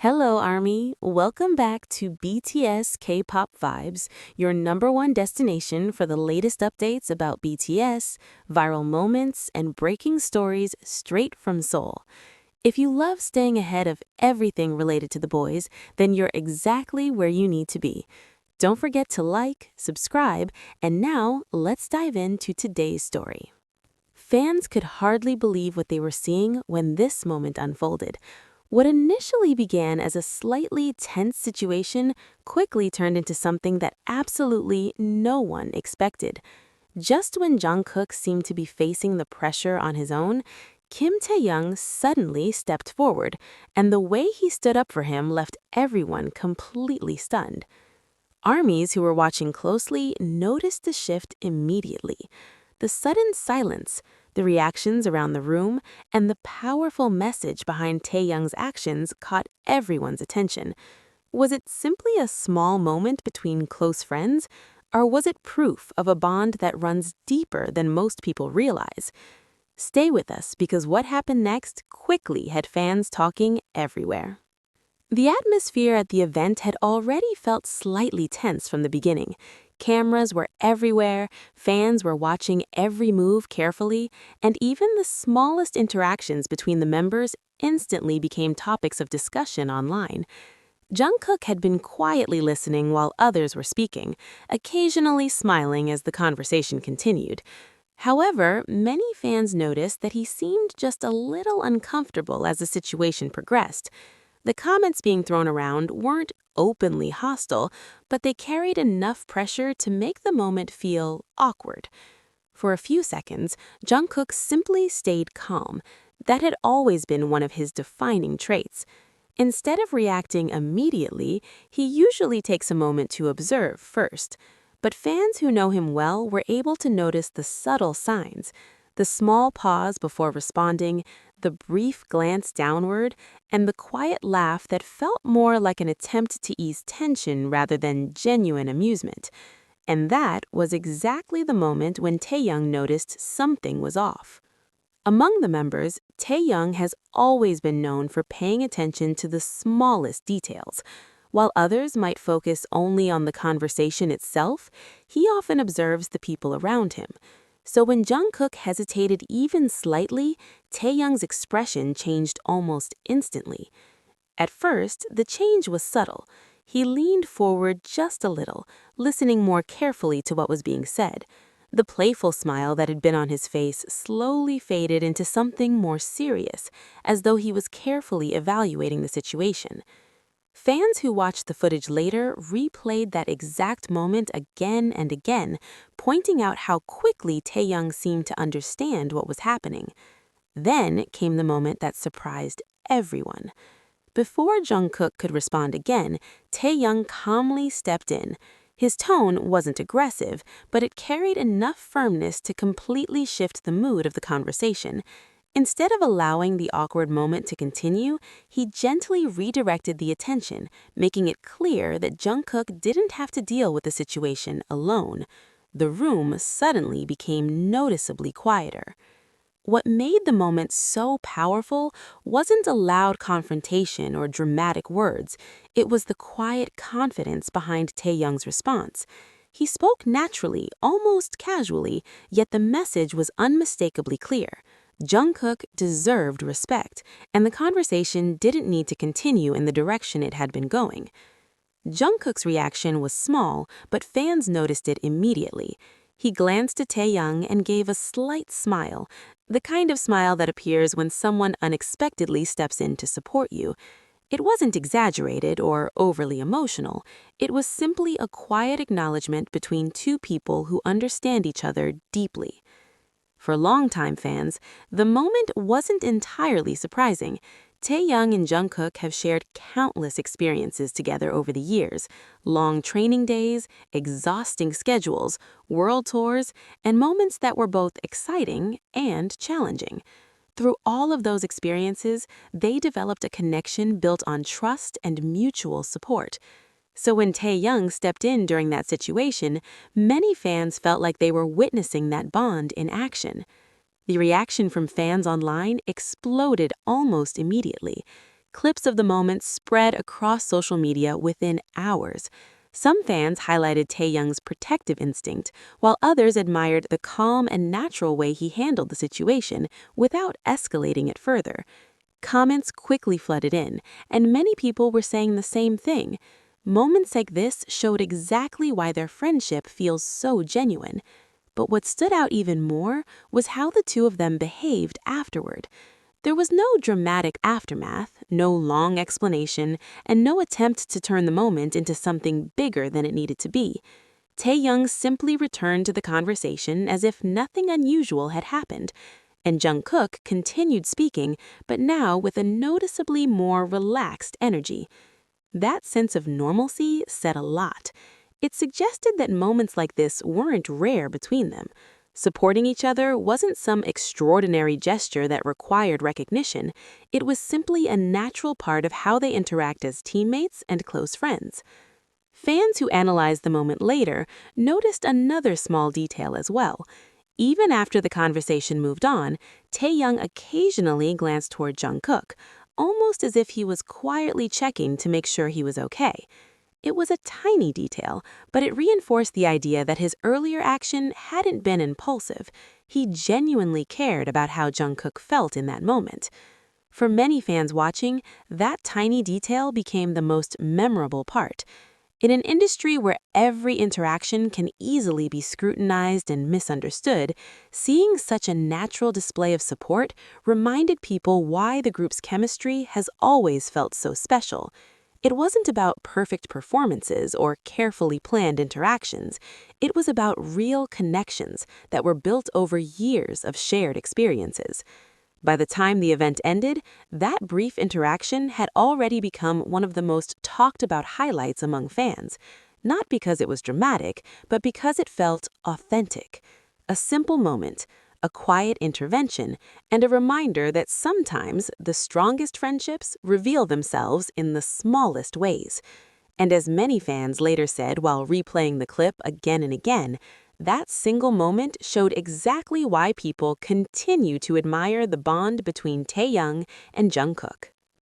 Hello, Army. Welcome back to BTS K-pop Vibes, your #1 destination for the latest updates about BTS, viral moments, and breaking stories straight from Seoul. If you love staying ahead of everything related to the boys, then you're exactly where you need to be. Don't forget to like, subscribe, and now let's dive into today's story. Fans could hardly believe what they were seeing when this moment unfolded. What initially began as a slightly tense situation quickly turned into something that absolutely no one expected. Just when Jungkook seemed to be facing the pressure on his own, Kim Taehyung suddenly stepped forward, and the way he stood up for him left everyone completely stunned. Armies who were watching closely noticed the shift immediately. The sudden silence, the reactions around the room, and the powerful message behind Taehyung's actions caught everyone's attention. Was it simply a small moment between close friends, or was it proof of a bond that runs deeper than most people realize? Stay with us because what happened next quickly had fans talking everywhere. The atmosphere at the event had already felt slightly tense from the beginning. Cameras were everywhere, fans were watching every move carefully, and even the smallest interactions between the members instantly became topics of discussion online. Jungkook had been quietly listening while others were speaking, occasionally smiling as the conversation continued. However, many fans noticed that he seemed just a little uncomfortable as the situation progressed. The comments being thrown around weren't openly hostile, but they carried enough pressure to make the moment feel awkward. For a few seconds, Jungkook simply stayed calm. That had always been one of his defining traits. Instead of reacting immediately, he usually takes a moment to observe first. But fans who know him well were able to notice the subtle signs, the small pause before responding, the brief glance downward, and the quiet laugh that felt more like an attempt to ease tension rather than genuine amusement. And that was exactly the moment when Taehyung noticed something was off. Among the members, Taehyung has always been known for paying attention to the smallest details. While others might focus only on the conversation itself, he often observes the people around him. So when Jungkook hesitated even slightly, Taehyung's expression changed almost instantly. At first, the change was subtle. He leaned forward just a little, listening more carefully to what was being said. The playful smile that had been on his face slowly faded into something more serious, as though he was carefully evaluating the situation. Fans who watched the footage later replayed that exact moment again and again, pointing out how quickly Taehyung seemed to understand what was happening. Then came the moment that surprised everyone. Before Jungkook could respond again, Taehyung calmly stepped in. His tone wasn't aggressive, but it carried enough firmness to completely shift the mood of the conversation. Instead of allowing the awkward moment to continue, he gently redirected the attention, making it clear that Jungkook didn't have to deal with the situation alone. The room suddenly became noticeably quieter. What made the moment so powerful wasn't a loud confrontation or dramatic words. It was the quiet confidence behind Taehyung's response. He spoke naturally, almost casually, yet the message was unmistakably clear. Jungkook deserved respect, and the conversation didn't need to continue in the direction it had been going. Jungkook's reaction was small, but fans noticed it immediately. He glanced at Taehyung and gave a slight smile, the kind of smile that appears when someone unexpectedly steps in to support you. It wasn't exaggerated or overly emotional. It was simply a quiet acknowledgement between two people who understand each other deeply. For longtime fans, the moment wasn't entirely surprising. Taehyung and Jungkook have shared countless experiences together over the years: long training days, exhausting schedules, world tours, and moments that were both exciting and challenging. Through all of those experiences, they developed a connection built on trust and mutual support. So when Taehyung stepped in during that situation, many fans felt like they were witnessing that bond in action. The reaction from fans online exploded almost immediately. Clips of the moment spread across social media within hours. Some fans highlighted Taehyung's protective instinct, while others admired the calm and natural way he handled the situation without escalating it further. Comments quickly flooded in, and many people were saying the same thing. Moments like this showed exactly why their friendship feels so genuine. But what stood out even more was how the two of them behaved afterward. There was no dramatic aftermath, no long explanation, and no attempt to turn the moment into something bigger than it needed to be. Taehyung simply returned to the conversation as if nothing unusual had happened, and Jungkook continued speaking, but now with a noticeably more relaxed energy. That sense of normalcy said a lot. It suggested that moments like this weren't rare between them. Supporting each other wasn't some extraordinary gesture that required recognition. It was simply a natural part of how they interact as teammates and close friends. Fans who analyzed the moment later noticed another small detail as well. Even after the conversation moved on, Taehyung occasionally glanced toward Jungkook, almost as if he was quietly checking to make sure he was okay. It was a tiny detail, but it reinforced the idea that his earlier action hadn't been impulsive. He genuinely cared about how Jungkook felt in that moment. For many fans watching, that tiny detail became the most memorable part. In an industry where every interaction can easily be scrutinized and misunderstood, seeing such a natural display of support reminded people why the group's chemistry has always felt so special. It wasn't about perfect performances or carefully planned interactions. It was about real connections that were built over years of shared experiences. By the time the event ended, that brief interaction had already become one of the most talked about highlights among fans, not because it was dramatic, but because it felt authentic. A simple moment, a quiet intervention, and a reminder that sometimes the strongest friendships reveal themselves in the smallest ways. And as many fans later said while replaying the clip again and again, that single moment showed exactly why people continue to admire the bond between Taehyung and Jungkook.